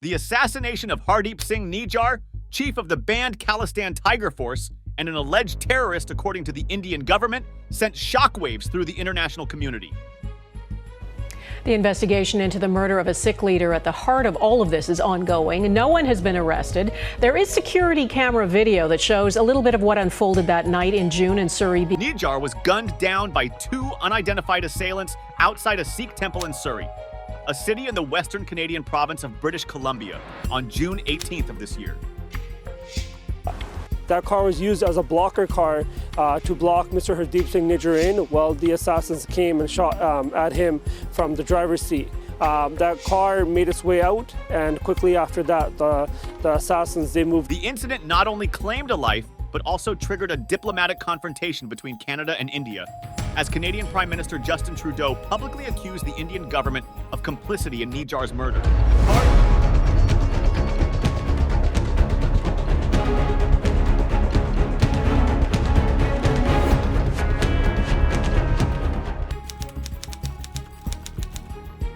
The assassination of Hardeep Singh Nijjar, chief of the banned Khalistan Tiger Force, and an alleged terrorist according to the Indian government, sent shockwaves through the international community. The investigation into the murder of a Sikh leader at the heart of all of this is ongoing. No one has been arrested. There is security camera video that shows a little bit of what unfolded that night in June in Surrey. Nijjar was gunned down by two unidentified assailants outside a Sikh temple in Surrey, a city in the western Canadian province of British Columbia, on June 18th of this year. That car was used as a blocker car to block Mr. Hardeep Singh Nijjar in while the assassins came and shot at him from the driver's seat. That car made its way out, and quickly after that, the assassins, they moved. The incident not only claimed a life, but also triggered a diplomatic confrontation between Canada and India, as Canadian Prime Minister Justin Trudeau publicly accused the Indian government of complicity in Nijjar's murder.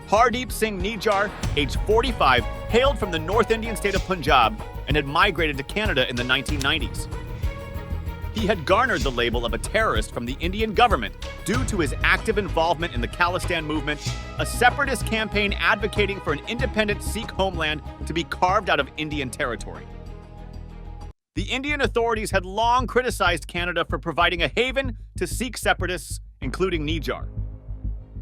Hardeep Singh Nijjar, age 45, hailed from the North Indian state of Punjab and had migrated to Canada in the 1990s. He had garnered the label of a terrorist from the Indian government due to his active involvement in the Khalistan movement, a separatist campaign advocating for an independent Sikh homeland to be carved out of Indian territory. The Indian authorities had long criticized Canada for providing a haven to Sikh separatists, including Nijjar.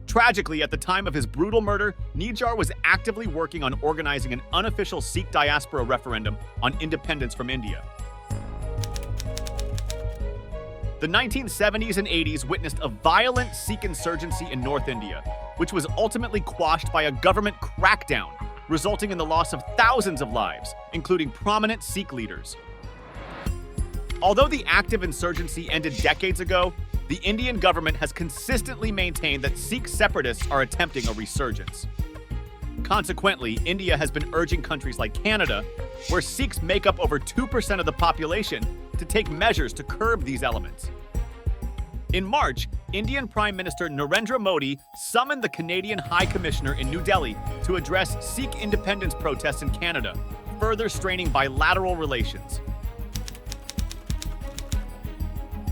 Tragically, at the time of his brutal murder, Nijjar was actively working on organizing an unofficial Sikh diaspora referendum on independence from India. The 1970s and 80s witnessed a violent Sikh insurgency in North India, which was ultimately quashed by a government crackdown, resulting in the loss of thousands of lives, including prominent Sikh leaders. Although the active insurgency ended decades ago, the Indian government has consistently maintained that Sikh separatists are attempting a resurgence. Consequently, India has been urging countries like Canada, where Sikhs make up over 2% of the population, to take measures to curb these elements. In March, Indian Prime Minister Narendra Modi summoned the Canadian High Commissioner in New Delhi to address Sikh independence protests in Canada, further straining bilateral relations.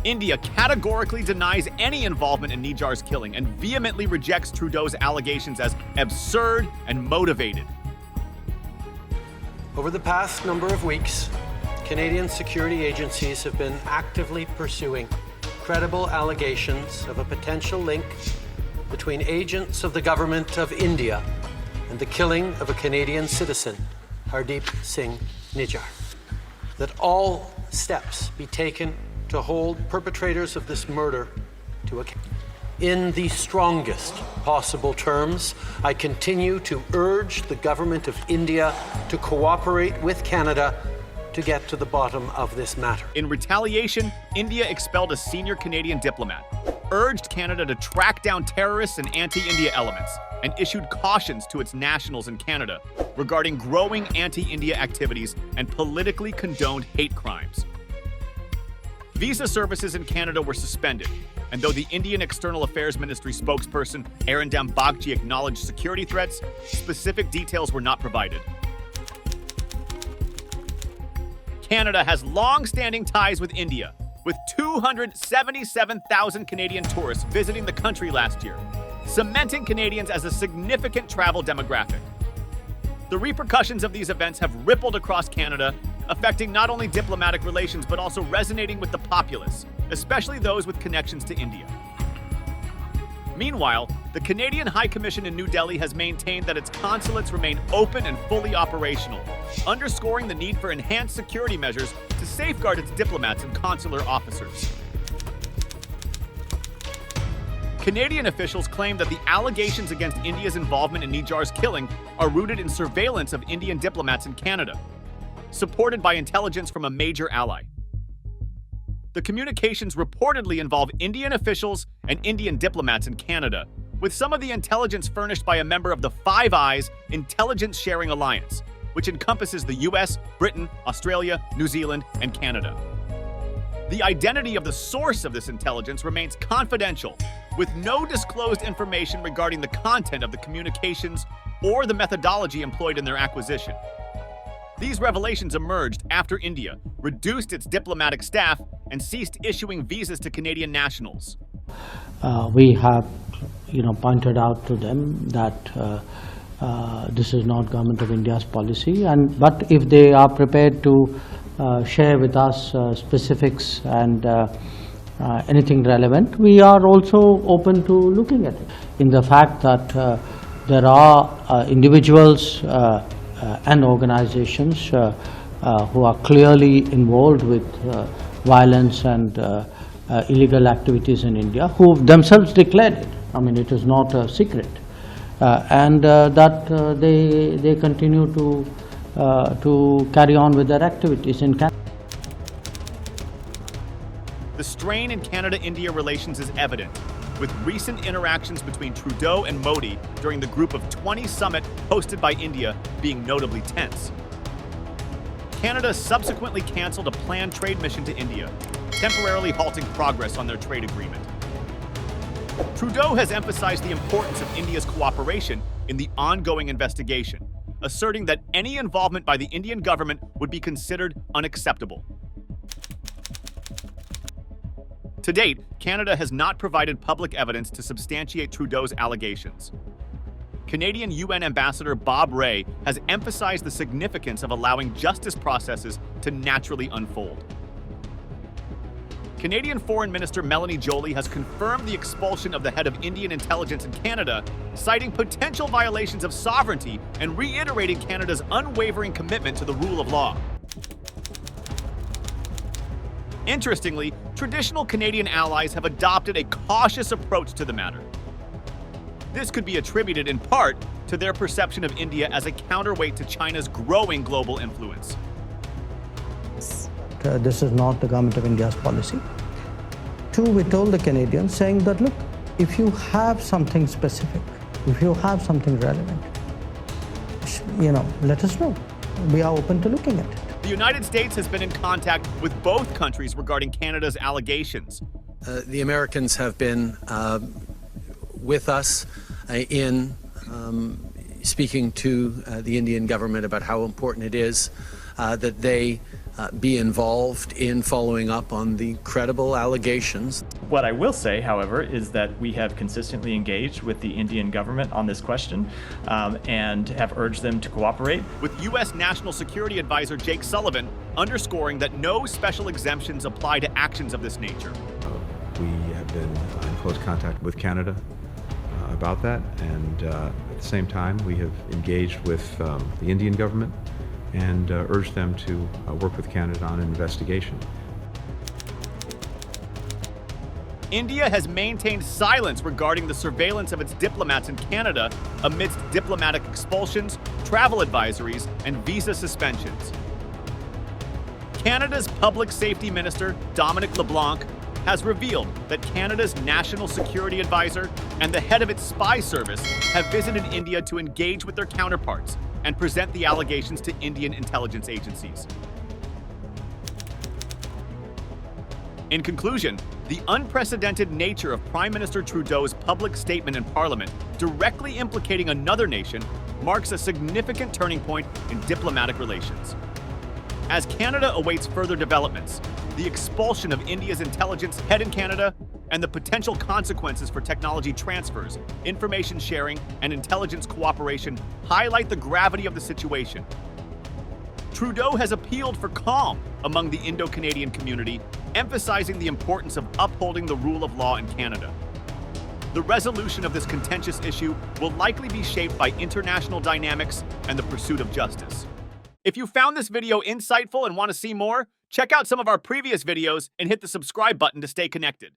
India categorically denies any involvement in Nijjar's killing and vehemently rejects Trudeau's allegations as absurd and motivated. Over the past number of weeks, Canadian security agencies have been actively pursuing credible allegations of a potential link between agents of the government of India and the killing of a Canadian citizen, Hardeep Singh Nijjar. That all steps be taken to hold perpetrators of this murder to account. In the strongest possible terms, I continue to urge the government of India to cooperate with Canada to get to the bottom of this matter. In retaliation, India expelled a senior Canadian diplomat, urged Canada to track down terrorists and anti-India elements, and issued cautions to its nationals in Canada regarding growing anti-India activities and politically condoned hate crimes. Visa services in Canada were suspended, and though the Indian External Affairs Ministry spokesperson Arindam Bagchi acknowledged security threats, specific details were not provided. Canada has long-standing ties with India, with 277,000 Canadian tourists visiting the country last year, cementing Canadians as a significant travel demographic. The repercussions of these events have rippled across Canada, affecting not only diplomatic relations but also resonating with the populace, especially those with connections to India. Meanwhile, the Canadian High Commission in New Delhi has maintained that its consulates remain open and fully operational, underscoring the need for enhanced security measures to safeguard its diplomats and consular officers. Canadian officials claim that the allegations against India's involvement in Nijjar's killing are rooted in surveillance of Indian diplomats in Canada, supported by intelligence from a major ally. The communications reportedly involve Indian officials and Indian diplomats in Canada, with some of the intelligence furnished by a member of the Five Eyes Intelligence Sharing Alliance, which encompasses the US, Britain, Australia, New Zealand, and Canada. The identity of the source of this intelligence remains confidential, with no disclosed information regarding the content of the communications or the methodology employed in their acquisition. These revelations emerged after India reduced its diplomatic staff and ceased issuing visas to Canadian nationals. We have, pointed out to them that this is not Government of India's policy, but if they are prepared to share with us specifics and anything relevant, we are also open to looking at it. In the fact that there are individuals and organizations who are clearly involved with violence and illegal activities in India, who themselves declared it. I mean, it is not a secret, and that they continue to carry on with their activities in Canada. The strain in Canada-India relations is evident, with recent interactions between Trudeau and Modi during the Group of 20 summit hosted by India being notably tense. Canada subsequently canceled a planned trade mission to India, temporarily halting progress on their trade agreement. Trudeau has emphasized the importance of India's cooperation in the ongoing investigation, asserting that any involvement by the Indian government would be considered unacceptable. To date, Canada has not provided public evidence to substantiate Trudeau's allegations. Canadian UN Ambassador Bob Rae has emphasized the significance of allowing justice processes to naturally unfold. Canadian Foreign Minister Melanie Joly has confirmed the expulsion of the head of Indian intelligence in Canada, citing potential violations of sovereignty and reiterating Canada's unwavering commitment to the rule of law. Interestingly, traditional Canadian allies have adopted a cautious approach to the matter. This could be attributed in part to their perception of India as a counterweight to China's growing global influence. This is not the Government of India's policy. Two, we told the Canadians saying that, look, if you have something specific, if you have something relevant, let us know. We are open to looking at it. The United States has been in contact with both countries regarding Canada's allegations. The Americans have been with us in speaking to the Indian government about how important it is that they be involved in following up on the credible allegations. What I will say, however, is that we have consistently engaged with the Indian government on this question and have urged them to cooperate. With U.S. National Security Advisor Jake Sullivan underscoring that no special exemptions apply to actions of this nature. We have been in close contact with Canada about that, and at the same time we have engaged with the Indian government and urged them to work with Canada on an investigation. India has maintained silence regarding the surveillance of its diplomats in Canada amidst diplomatic expulsions, travel advisories, and visa suspensions. Canada's Public Safety Minister, Dominic LeBlanc, has revealed that Canada's National Security Advisor and the head of its spy service have visited India to engage with their counterparts and present the allegations to Indian intelligence agencies. In conclusion, the unprecedented nature of Prime Minister Trudeau's public statement in Parliament directly implicating another nation marks a significant turning point in diplomatic relations. As Canada awaits further developments, the expulsion of India's intelligence head in Canada and the potential consequences for technology transfers, information sharing, and intelligence cooperation highlight the gravity of the situation. Trudeau has appealed for calm among the Indo-Canadian community, emphasizing the importance of upholding the rule of law in Canada. The resolution of this contentious issue will likely be shaped by international dynamics and the pursuit of justice. If you found this video insightful and want to see more, check out some of our previous videos and hit the subscribe button to stay connected.